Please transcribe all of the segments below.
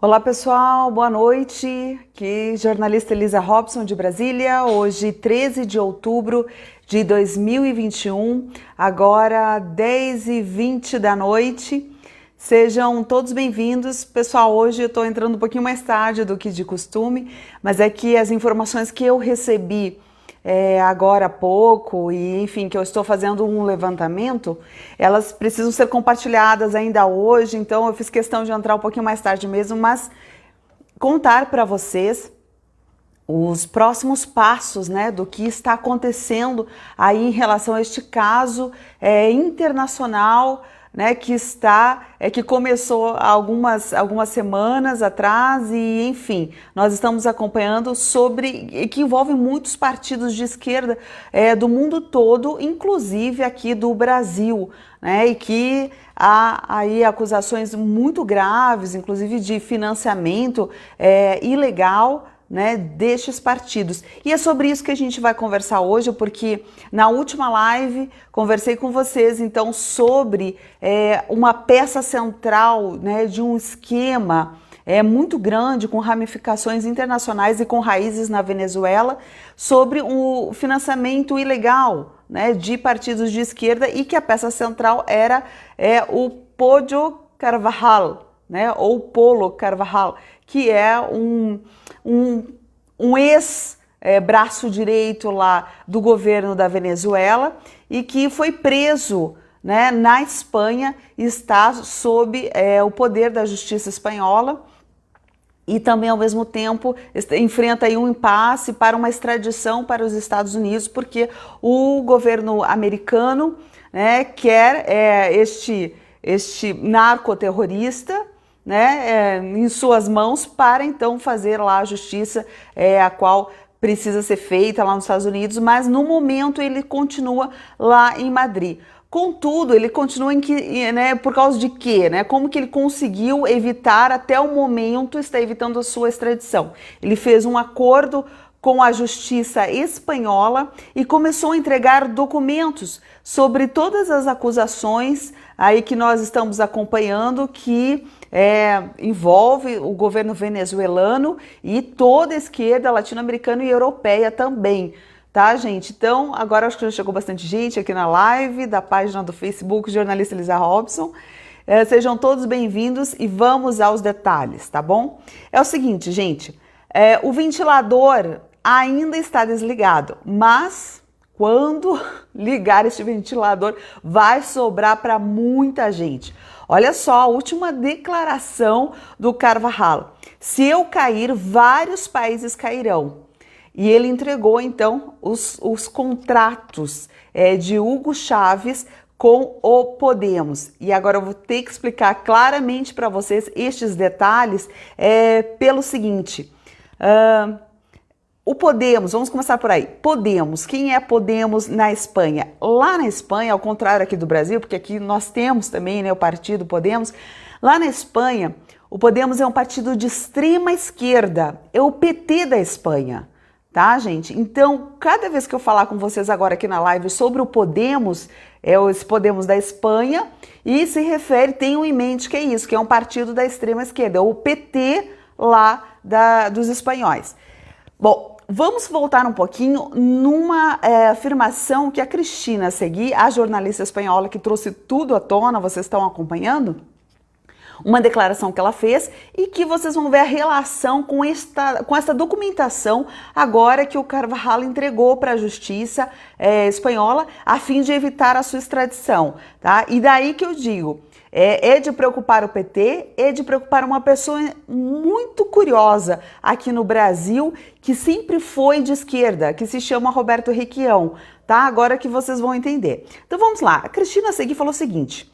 Olá pessoal, boa noite. Aqui jornalista Elisa Robson de Brasília. Hoje 13 de outubro de 2021, agora 10h20 da noite. Sejam todos bem-vindos. Pessoal, hoje eu estou entrando um pouquinho mais tarde do que de costume, mas é que as informações que eu recebi agora há pouco, e enfim, que eu estou fazendo um levantamento, elas precisam ser compartilhadas ainda hoje, então eu fiz questão de entrar um pouquinho mais tarde mesmo, mas contar para vocês os próximos passos, né, do que está acontecendo aí em relação a este caso internacional, né, que começou há algumas semanas atrás e, enfim, nós estamos acompanhando que envolve muitos partidos de esquerda do mundo todo, inclusive aqui do Brasil, né, e que há aí acusações muito graves, inclusive de financiamento ilegal, né, destes partidos. E é sobre isso que a gente vai conversar hoje, porque na última live conversei com vocês então sobre uma peça central, né, de um esquema muito grande, com ramificações internacionais e com raízes na Venezuela, sobre o financiamento ilegal, né, de partidos de esquerda, e que a peça central era o Pollo Carvajal, né, ou Polo Carvajal, que é um ex-braço direito lá do governo da Venezuela e que foi preso, né, na Espanha, está sob o poder da justiça espanhola e também, ao mesmo tempo, enfrenta aí um impasse para uma extradição para os Estados Unidos, porque o governo americano, né, quer este narcoterrorista, né, em suas mãos, para então fazer lá a justiça a qual precisa ser feita lá nos Estados Unidos, mas no momento ele continua lá em Madrid. Contudo, ele continua por causa de quê? Né? Como que ele conseguiu evitar até o momento, está evitando a sua extradição? Ele fez um acordo com a justiça espanhola e começou a entregar documentos sobre todas as acusações aí que nós estamos acompanhando, que envolve o governo venezuelano e toda a esquerda latino-americana e europeia também, tá, gente? Então, agora acho que já chegou bastante gente aqui na live da página do Facebook Jornalista Elisa Robson. Sejam todos bem-vindos e vamos aos detalhes, tá bom? É o seguinte, gente, o ventilador ainda está desligado, mas quando ligar este ventilador vai sobrar para muita gente. Olha só a última declaração do Carvajal: se eu cair, vários países cairão. E ele entregou então os contratos de Hugo Chávez com o Podemos. E agora eu vou ter que explicar claramente para vocês estes detalhes pelo seguinte. O Podemos, vamos começar por aí. Podemos, quem é Podemos na Espanha? Lá na Espanha, ao contrário aqui do Brasil, porque aqui nós temos também, né, o partido Podemos. Lá na Espanha, o Podemos é um partido de extrema esquerda, é o PT da Espanha, tá, gente? Então, cada vez que eu falar com vocês agora aqui na live sobre o Podemos, esse Podemos da Espanha, e se refere, tenham em mente que é isso, que é um partido da extrema esquerda, é o PT lá dos espanhóis. Bom, vamos voltar um pouquinho numa afirmação que a Cristina Seguí, a jornalista espanhola que trouxe tudo à tona, vocês estão acompanhando? Uma declaração que ela fez e que vocês vão ver a relação com esta documentação agora que o Carvajal entregou para a justiça espanhola a fim de evitar a sua extradição, tá? E daí que eu digo, é de preocupar o PT, é de preocupar uma pessoa muito curiosa aqui no Brasil, que sempre foi de esquerda, que se chama Roberto Requião, tá? Agora que vocês vão entender. Então vamos lá, a Cristina Seguí falou o seguinte: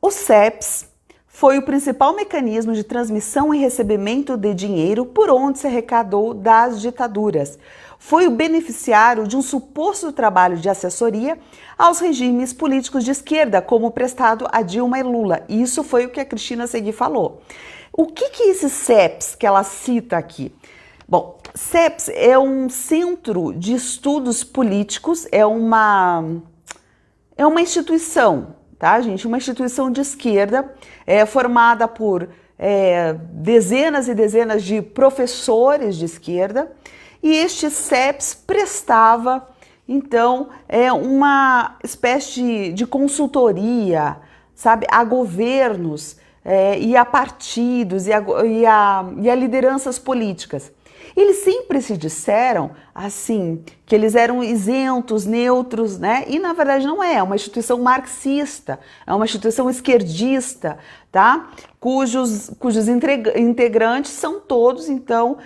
o CEPS foi o principal mecanismo de transmissão e recebimento de dinheiro por onde se arrecadou das ditaduras. Foi o beneficiário de um suposto trabalho de assessoria aos regimes políticos de esquerda, como prestado a Dilma e Lula. Isso foi o que a Cristina Seguí falou. O que é esse CEPS que ela cita aqui? Bom, CEPS é um centro de estudos políticos, é uma instituição, tá, gente? Uma instituição de esquerda formada por dezenas e dezenas de professores de esquerda, e este CEPS prestava, então, uma espécie de consultoria, sabe, a governos e a partidos e a lideranças políticas. Eles sempre se disseram, assim, que eles eram isentos, neutros, né? E na verdade não é uma instituição marxista, é uma instituição esquerdista, tá? Cujos integrantes são todos, então,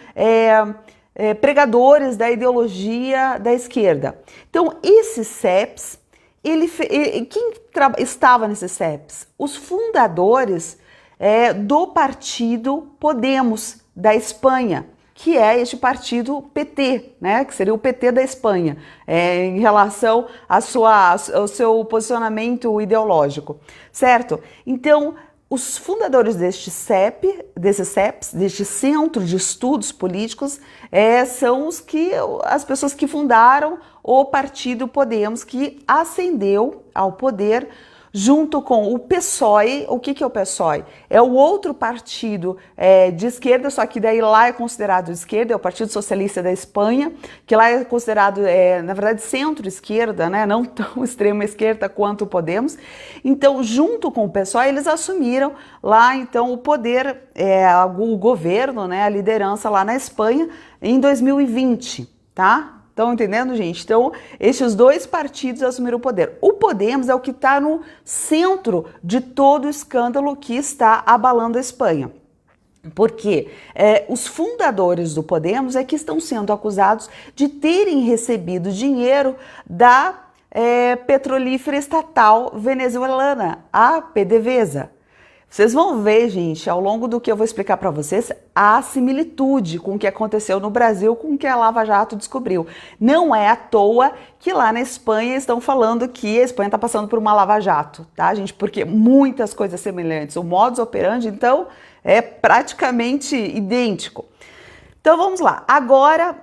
pregadores da ideologia da esquerda. Então, esse CEPS, quem estava nesse CEPS? Os fundadores do partido Podemos, da Espanha, que é este partido PT, né, que seria o PT da Espanha, em relação ao seu posicionamento ideológico, certo? Então, os fundadores deste CEPS, deste Centro de Estudos Políticos, são as pessoas que fundaram o partido Podemos, que ascendeu ao poder junto com o PSOE. O que é o PSOE? É o outro partido de esquerda, só que daí lá é considerado de esquerda, é o Partido Socialista da Espanha, que lá é considerado, na verdade, centro-esquerda, né? Não tão extrema esquerda quanto o Podemos. Então, junto com o PSOE, eles assumiram lá, então, o poder, o governo, né? A liderança lá na Espanha em 2020, tá? Estão entendendo, gente? Então, esses dois partidos assumiram o poder. O Podemos é o que está no centro de todo o escândalo que está abalando a Espanha. Porque os fundadores do Podemos é que estão sendo acusados de terem recebido dinheiro da petrolífera estatal venezuelana, a PDVSA. Vocês vão ver, gente, ao longo do que eu vou explicar para vocês, a similitude com o que aconteceu no Brasil com o que a Lava Jato descobriu. Não é à toa que lá na Espanha estão falando que a Espanha está passando por uma Lava Jato, tá, gente? Porque muitas coisas semelhantes. O modus operandi, então, é praticamente idêntico. Então, vamos lá. Agora,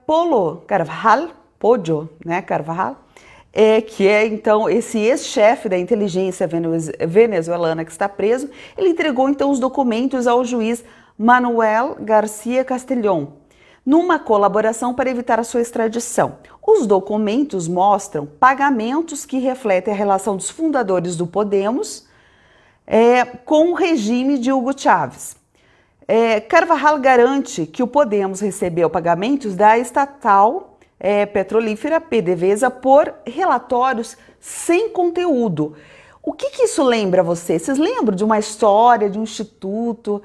Pollo Carvalho, que é então esse ex-chefe da inteligência venezuelana que está preso, ele entregou então os documentos ao juiz Manuel García Castellón, numa colaboração para evitar a sua extradição. Os documentos mostram pagamentos que refletem a relação dos fundadores do Podemos com o regime de Hugo Chávez. Carvajal garante que o Podemos recebeu pagamentos da estatal petrolífera PDVSA por relatórios sem conteúdo. O que isso lembra você? Vocês lembram de uma história, de um instituto,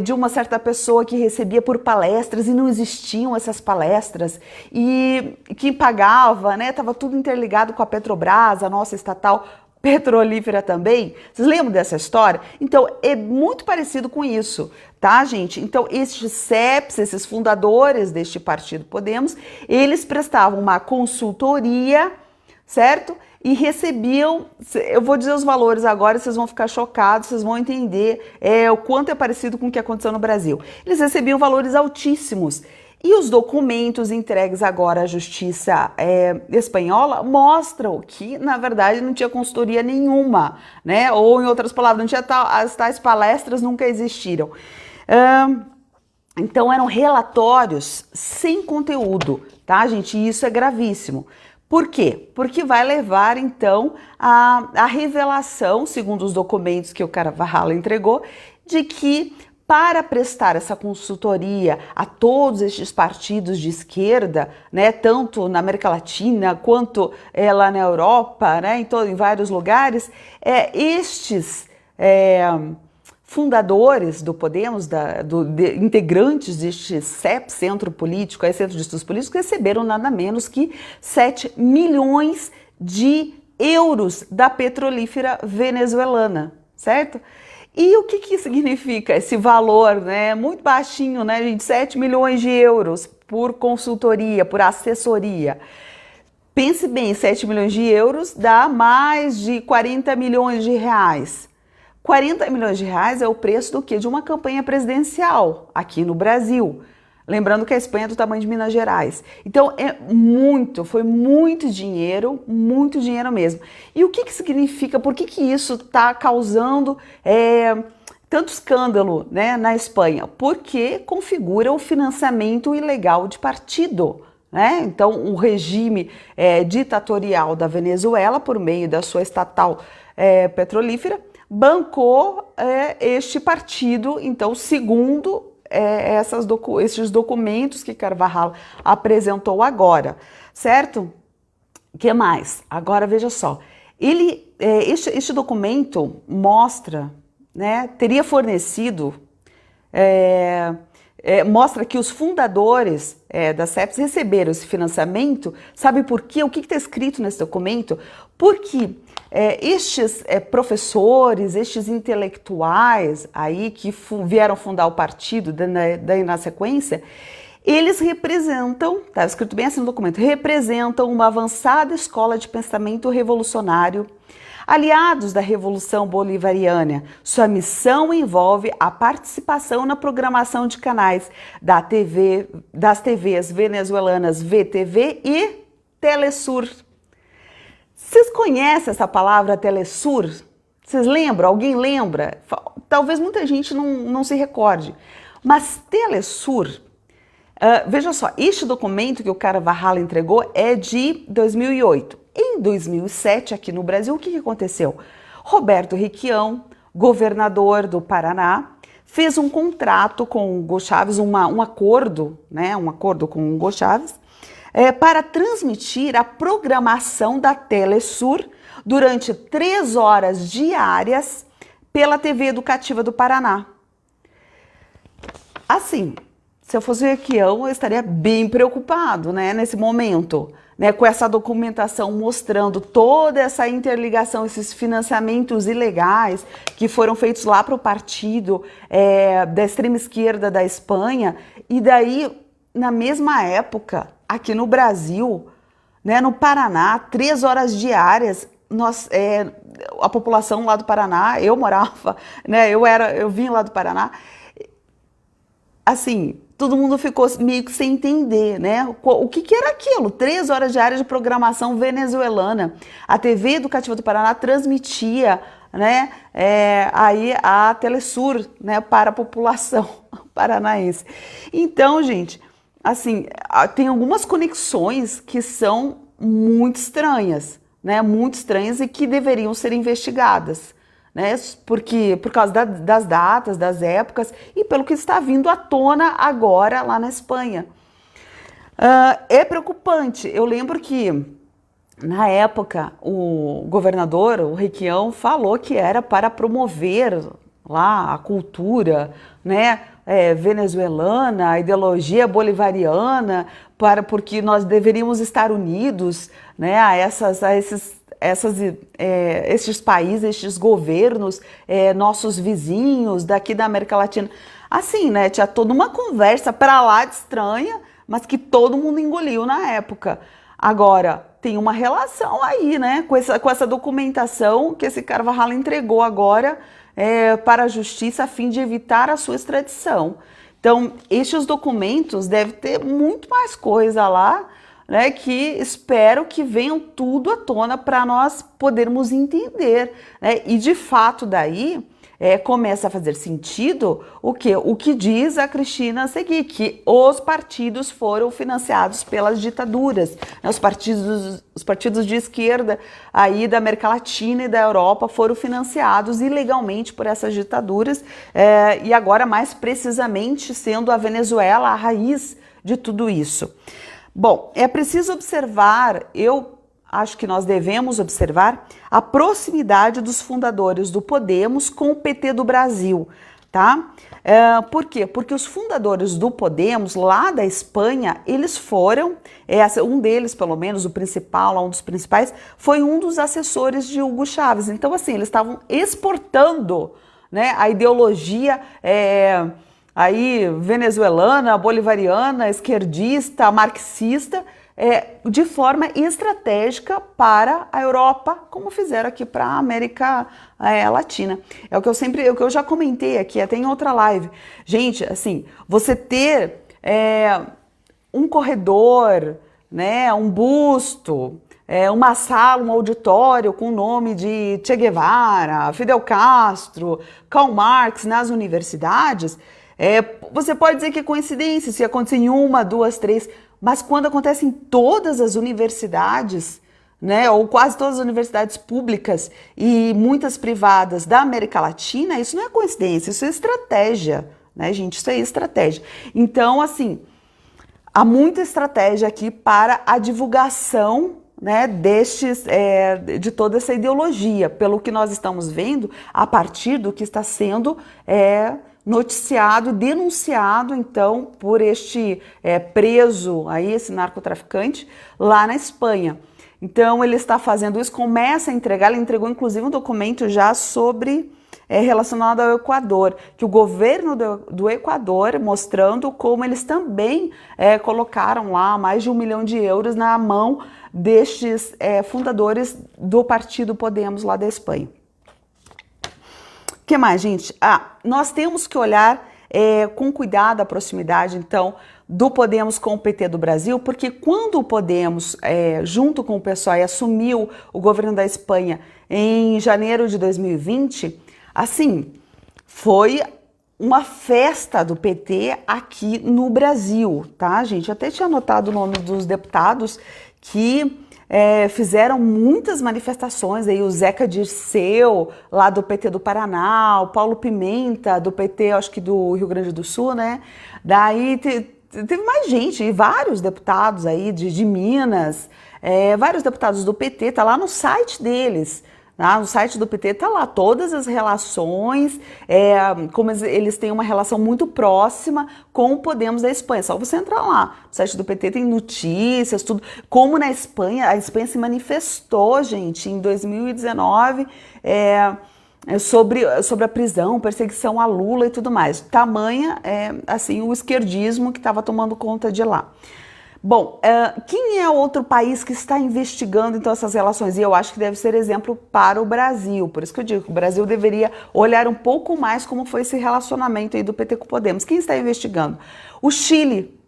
de uma certa pessoa que recebia por palestras e não existiam essas palestras e que pagava, né? Estava tudo interligado com a Petrobras, a nossa estatal petrolífera também. Vocês lembram dessa história? Então, é muito parecido com isso, tá, gente? Então, esses CEPs, esses fundadores deste partido Podemos, eles prestavam uma consultoria, certo? E recebiam, eu vou dizer os valores agora, vocês vão ficar chocados, vocês vão entender o quanto é parecido com o que aconteceu no Brasil. Eles recebiam valores altíssimos. E os documentos entregues agora à justiça espanhola mostram que, na verdade, não tinha consultoria nenhuma, né? Ou, em outras palavras, não tinha as tais palestras, nunca existiram. Então, eram relatórios sem conteúdo, tá, gente? E isso é gravíssimo. Por quê? Porque vai levar, então, à revelação, segundo os documentos que o Carvajal entregou, de que para prestar essa consultoria a todos estes partidos de esquerda, né, tanto na América Latina quanto lá na Europa, né, em vários lugares, estes fundadores do Podemos, integrantes deste CEP, Centro Político, Centro de Estudos Políticos, receberam nada menos que 7 milhões de euros da petrolífera venezuelana, certo? E o que significa esse valor, né? Muito baixinho, né, gente? 7 milhões de euros por consultoria, por assessoria. Pense bem, 7 milhões de euros dá mais de 40 milhões de reais. 40 milhões de reais é o preço do quê? De uma campanha presidencial aqui no Brasil. Lembrando que a Espanha é do tamanho de Minas Gerais. Então, foi muito dinheiro mesmo. E o que significa, por que isso está causando tanto escândalo, né, na Espanha? Porque configura o financiamento ilegal de partido, né? Então, o regime ditatorial da Venezuela, por meio da sua estatal petrolífera, bancou este partido, então, segundo esses documentos que Carvajal apresentou agora, certo? O que mais? Agora veja só, este documento mostra, né, teria fornecido, mostra que os fundadores da CEPES receberam esse financiamento, sabe por quê? O que está escrito nesse documento? Porque estes professores, estes intelectuais aí que vieram fundar o partido daí na sequência, eles representam, está escrito bem assim no documento, representam uma avançada escola de pensamento revolucionário, aliados da Revolução Bolivariana. Sua missão envolve a participação na programação de canais das TVs venezuelanas VTV e Telesur. Vocês conhecem essa palavra Telesur? Vocês lembram? Alguém lembra? Talvez muita gente não se recorde. Mas Telesur, veja só, este documento que o Carvajal entregou é de 2008. Em 2007, aqui no Brasil, o que aconteceu? Roberto Requião, governador do Paraná, fez um contrato com o Hugo Chávez, um acordo, né, um acordo com o Hugo Chávez, para transmitir a programação da Telesur durante 3 horas diárias pela TV Educativa do Paraná. Assim, se eu fosse o Requião, eu estaria bem preocupado, né, nesse momento, né, com essa documentação mostrando toda essa interligação, esses financiamentos ilegais que foram feitos lá para o partido da extrema esquerda da Espanha, e daí, na mesma época, aqui no Brasil, né, no Paraná, 3 horas diárias, a população lá do Paraná, eu morava, né, eu vim lá do Paraná, assim, todo mundo ficou meio que sem entender, né? O que era aquilo? 3 horas diárias de programação venezuelana. A TV Educativa do Paraná transmitia, né, aí a Telesur, né, para a população paranaense. Então, gente, assim, tem algumas conexões que são muito estranhas, né? Muito estranhas e que deveriam ser investigadas, né? Porque, por causa das datas, das épocas e pelo que está vindo à tona agora lá na Espanha. É preocupante. Eu lembro que, na época, o governador, o Requião, falou que era para promover lá a cultura, né, venezuelana, a ideologia bolivariana, porque nós deveríamos estar unidos, né, a estes países, estes governos, nossos vizinhos daqui da América Latina. Assim, né, tinha toda uma conversa para lá de estranha, mas que todo mundo engoliu na época. Agora, tem uma relação aí, né, com essa documentação que esse Carvajal entregou agora para a justiça a fim de evitar a sua extradição. Então, estes documentos devem ter muito mais coisa lá, né, que espero que venham tudo à tona para nós podermos entender, né, e de fato daí começa a fazer sentido o que diz a Cristina Seguí, que os partidos foram financiados pelas ditaduras, né, os partidos de esquerda aí da América Latina e da Europa foram financiados ilegalmente por essas ditaduras, e agora mais precisamente sendo a Venezuela a raiz de tudo isso. Bom, é preciso observar, eu acho que nós devemos observar a proximidade dos fundadores do Podemos com o PT do Brasil, tá? Por quê? Porque os fundadores do Podemos, lá da Espanha, eles foram, um deles pelo menos, o principal, um dos principais, foi um dos assessores de Hugo Chávez. Então, assim, eles estavam exportando, né, a ideologia aí venezuelana, bolivariana, esquerdista, marxista, de forma estratégica para a Europa, como fizeram aqui para a América Latina. É o que eu já comentei aqui, até em outra live. Gente, assim, você ter um corredor, né, um busto, uma sala, um auditório com o nome de Che Guevara, Fidel Castro, Karl Marx nas universidades, você pode dizer que é coincidência, se acontecer em uma, duas, três, mas quando acontece em todas as universidades, né, ou quase todas as universidades públicas e muitas privadas da América Latina, isso não é coincidência, isso é estratégia, né, gente? Isso é estratégia. Então, assim, há muita estratégia aqui para a divulgação, né, de toda essa ideologia, pelo que nós estamos vendo a partir do que está sendo noticiado, denunciado, então, por este preso aí, esse narcotraficante, lá na Espanha. Então, ele está fazendo isso, começa a entregar, ele entregou inclusive um documento já sobre, relacionado ao Equador, que o governo do Equador, mostrando como eles também colocaram lá mais de 1 milhão de euros na mão destes fundadores do partido Podemos lá da Espanha. O que mais, gente? Nós temos que olhar com cuidado a proximidade, então, do Podemos com o PT do Brasil, porque quando o Podemos, junto com o PSOE, assumiu o governo da Espanha em janeiro de 2020, assim, foi uma festa do PT aqui no Brasil, tá, gente? Até tinha anotado o nome dos deputados que fizeram muitas manifestações, aí o Zeca Dirceu, lá do PT do Paraná, o Paulo Pimenta, do PT, acho que do Rio Grande do Sul, né? Daí teve mais gente, vários deputados aí de Minas, vários deputados do PT, tá lá no site deles. No site do PT está lá todas as relações, como eles têm uma relação muito próxima com o Podemos da Espanha. Só você entrar lá, no site do PT tem notícias, tudo. Como na Espanha, a Espanha se manifestou, gente, em 2019, sobre a prisão, perseguição a Lula e tudo mais. Tamanha, assim, o esquerdismo que estava tomando conta de lá. Bom, quem é outro país que está investigando então essas relações? E eu acho que deve ser exemplo para o Brasil. Por isso que eu digo que o Brasil deveria olhar um pouco mais como foi esse relacionamento aí do PT com o Podemos. Quem está investigando? O Chile.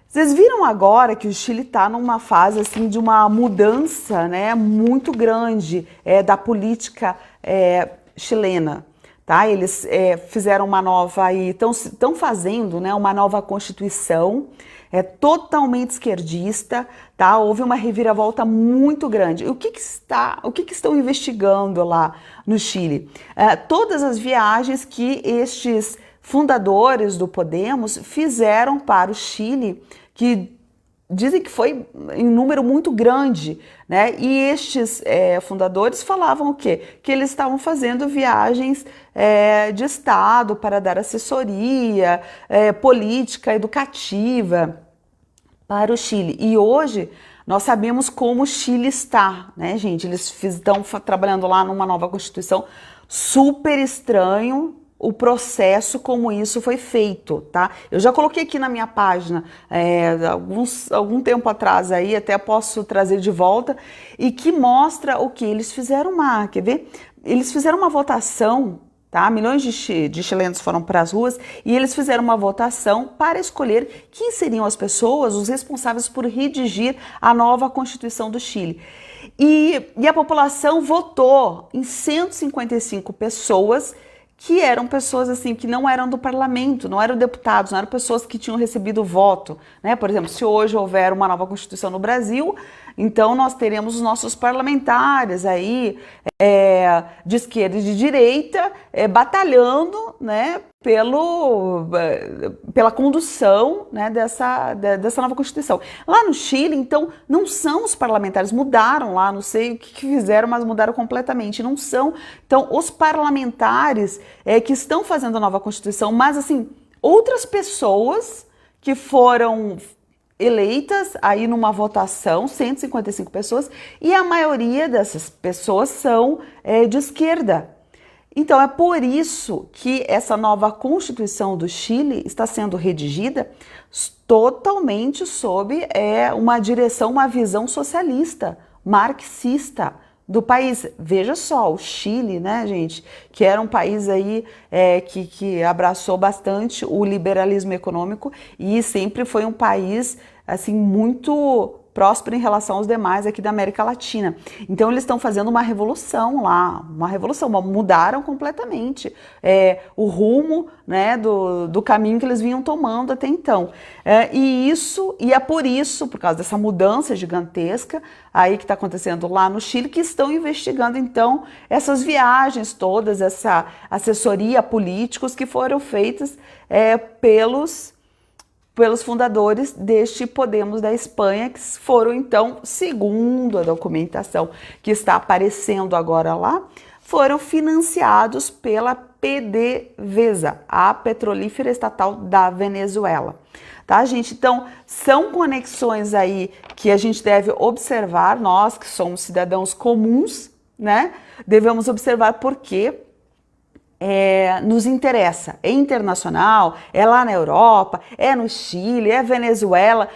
Vocês viram agora que o Chile está numa fase assim de uma mudança, né, muito grande da política chilena. Tá? Eles fizeram uma nova e estão fazendo, né, uma nova constituição, totalmente esquerdista, tá? Houve uma reviravolta muito grande. O que estão investigando lá no Chile? Todas as viagens que estes fundadores do Podemos fizeram para o Chile, que dizem que foi em número muito grande, né? E estes fundadores falavam o quê? Que eles estavam fazendo viagens de Estado para dar assessoria política, educativa para o Chile. E hoje nós sabemos como o Chile está, né, gente? Eles estão trabalhando lá numa nova Constituição. Super estranho o processo como isso foi feito, tá? Eu já coloquei aqui na minha página algum tempo atrás aí, até posso trazer de volta, e que mostra o que eles fizeram lá, quer ver? Eles fizeram uma votação, tá? Milhões de chilenos foram para as ruas e eles fizeram uma votação para escolher quem seriam as pessoas, os responsáveis por redigir a nova Constituição do Chile. E a população votou em 155 pessoas que eram pessoas assim que não eram do parlamento, não eram deputados, não eram pessoas que tinham recebido voto, né? Por exemplo, se hoje houver uma nova Constituição no Brasil, então nós teremos os nossos parlamentares aí de esquerda e de direita batalhando, né, pela condução, né, dessa nova Constituição. Lá no Chile, então, não são os parlamentares, mudaram lá, não sei o que fizeram, mas mudaram completamente, não são, então, os parlamentares que estão fazendo a nova Constituição, mas, assim, outras pessoas que foram eleitas aí numa votação, 155 pessoas, e a maioria dessas pessoas são de esquerda. Então é por isso que essa nova Constituição do Chile está sendo redigida totalmente sob uma direção, uma visão socialista, marxista do país. Veja só, o Chile, né, gente, que era um país aí que abraçou bastante o liberalismo econômico e sempre foi um país assim muito próspero em relação aos demais aqui da América Latina. Então eles estão fazendo uma revolução lá, mudaram completamente o rumo, né, do caminho que eles vinham tomando até então. E é por isso, por causa dessa mudança gigantesca aí que está acontecendo lá no Chile, que estão investigando então essas viagens todas, essa assessoria a políticos que foram feitas pelos fundadores deste Podemos da Espanha, que foram então, segundo a documentação que está aparecendo agora lá, foram financiados pela PDVSA, a Petrolífera Estatal da Venezuela. Tá, gente? Então, são conexões aí que a gente deve observar, nós que somos cidadãos comuns, né? Devemos observar porque nos interessa, é internacional, é lá na Europa, é no Chile, é Venezuela,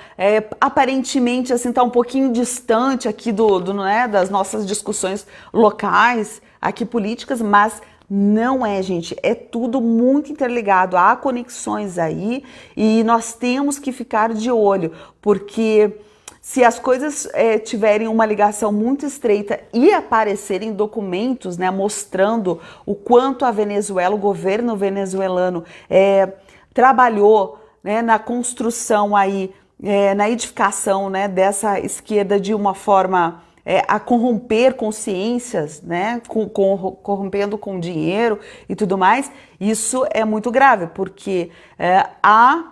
aparentemente assim está um pouquinho distante aqui né, das nossas discussões locais, aqui políticas, mas não é, gente, é tudo muito interligado, há conexões aí e nós temos que ficar de olho, porque se as coisas tiverem uma ligação muito estreita e aparecerem documentos, né, mostrando o quanto a Venezuela, o governo venezuelano trabalhou, né, na construção aí, na edificação, né, dessa esquerda de uma forma a corromper consciências, né, corrompendo com dinheiro e tudo mais, isso é muito grave, porque há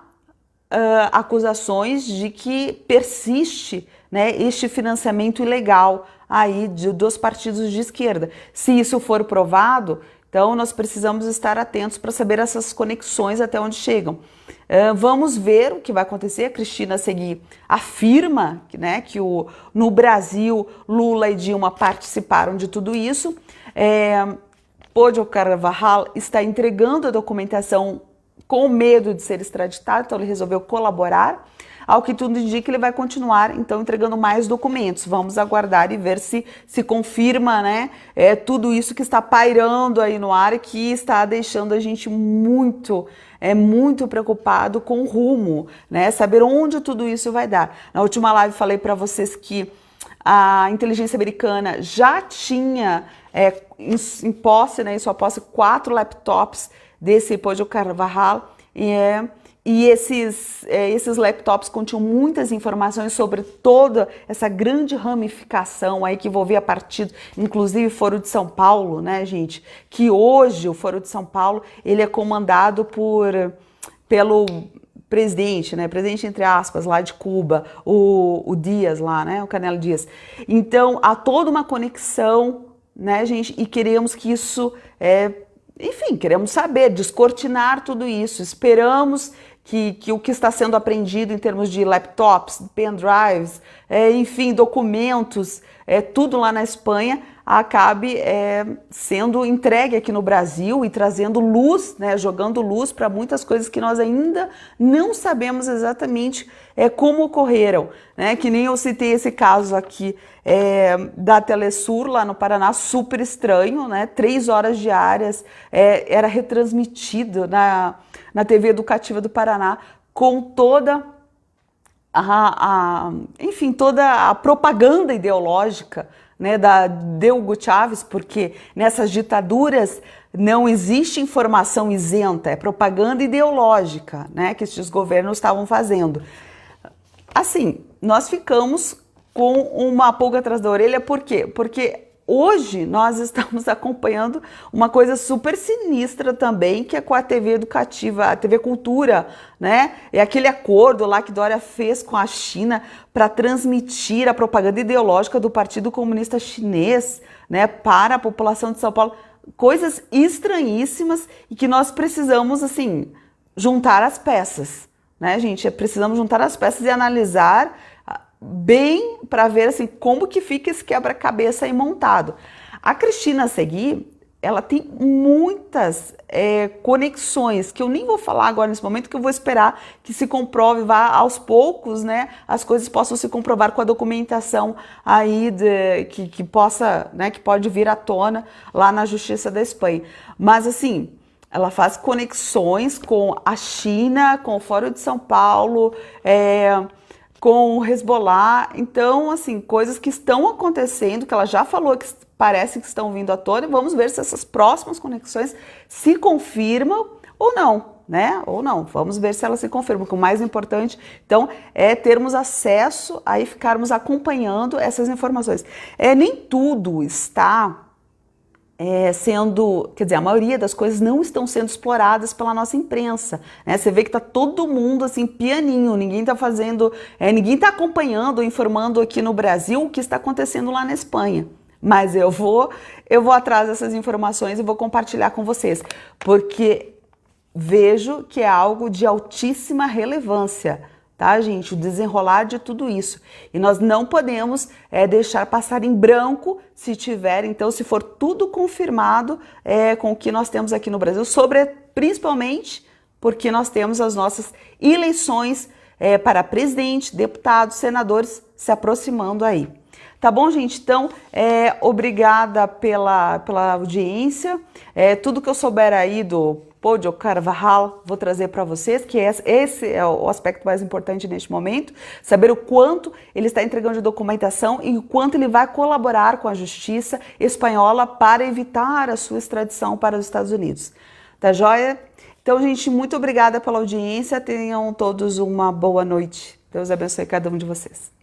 acusações de que persiste, né, este financiamento ilegal aí dos partidos de esquerda. Se isso for provado, então nós precisamos estar atentos para saber essas conexões até onde chegam. Vamos ver o que vai acontecer. A Cristina Seguí afirma, né, que no Brasil Lula e Dilma participaram de tudo isso. Podio Carvajal está entregando a documentação com medo de ser extraditado, então ele resolveu colaborar. Ao que tudo indica, ele vai continuar, então, entregando mais documentos. Vamos aguardar e ver se confirma, né, tudo isso que está pairando aí no ar e que está deixando a gente muito preocupado com o rumo, né, saber onde tudo isso vai dar. Na última live falei para vocês que a inteligência americana já tinha em posse, né, em sua posse, 4 laptops desse Podio Carvajal, e esses laptops continham muitas informações sobre toda essa grande ramificação aí que envolvia partidos, inclusive Foro de São Paulo, né, gente? Que hoje o Foro de São Paulo ele é comandado pelo presidente, né? Presidente entre aspas lá de Cuba, o Dias lá, né? O Canelo Dias. Então há toda uma conexão, né, gente? E queremos que isso enfim, queremos saber, descortinar tudo isso, esperamos que o que está sendo apreendido em termos de laptops, pendrives, enfim, documentos, tudo lá na Espanha, acabe sendo entregue aqui no Brasil e trazendo luz, né, jogando luz para muitas coisas que nós ainda não sabemos exatamente como ocorreram, né, que nem eu citei esse caso aqui da Telesur lá no Paraná, super estranho, né, 3 horas diárias, era retransmitido na TV Educativa do Paraná com toda enfim, toda a propaganda ideológica, né, de Hugo Chávez, porque nessas ditaduras não existe informação isenta, é propaganda ideológica, né, que esses governos estavam fazendo. Assim, nós ficamos com uma pulga atrás da orelha, por quê? Porque hoje nós estamos acompanhando uma coisa super sinistra também, que é com a TV Educativa, a TV Cultura, né? É aquele acordo lá que Dória fez com a China para transmitir a propaganda ideológica do Partido Comunista Chinês, né, para a população de São Paulo. Coisas estranhíssimas e que nós precisamos, assim, juntar as peças, né, gente? Precisamos juntar as peças e analisar bem para ver assim como que fica esse quebra-cabeça aí montado. A Cristina Seguí, ela tem muitas conexões que eu nem vou falar agora nesse momento, que eu vou esperar que se comprove, vá aos poucos, né, as coisas possam se comprovar com a documentação aí que possa, né, que pode vir à tona lá na Justiça da Espanha. Mas assim, ela faz conexões com a China, com o Foro de São Paulo, com o Hezbollah. Então, assim, coisas que estão acontecendo, que ela já falou que parece que estão vindo à tona, e vamos ver se essas próximas conexões se confirmam ou não, né? Ou não, vamos ver se elas se confirmam, porque o mais importante, então, é termos acesso a ficarmos acompanhando essas informações. Nem tudo está sendo, quer dizer, a maioria das coisas não estão sendo exploradas pela nossa imprensa, né? Você vê que tá todo mundo assim pianinho, ninguém tá fazendo, ninguém tá acompanhando, informando aqui no Brasil o que está acontecendo lá na Espanha. Mas eu vou atrás dessas informações e vou compartilhar com vocês, porque vejo que é algo de altíssima relevância, tá, gente? O desenrolar de tudo isso. E nós não podemos deixar passar em branco se tiver, então, se for tudo confirmado com o que nós temos aqui no Brasil, principalmente porque nós temos as nossas eleições para presidente, deputados, senadores se aproximando aí. Tá bom, gente? Então, obrigada pela audiência. Tudo que eu souber aí do Podio Carvajal, vou trazer para vocês, que esse é o aspecto mais importante neste momento, saber o quanto ele está entregando de documentação e o quanto ele vai colaborar com a justiça espanhola para evitar a sua extradição para os Estados Unidos. Tá joia? Então, gente, muito obrigada pela audiência. Tenham todos uma boa noite. Deus abençoe cada um de vocês.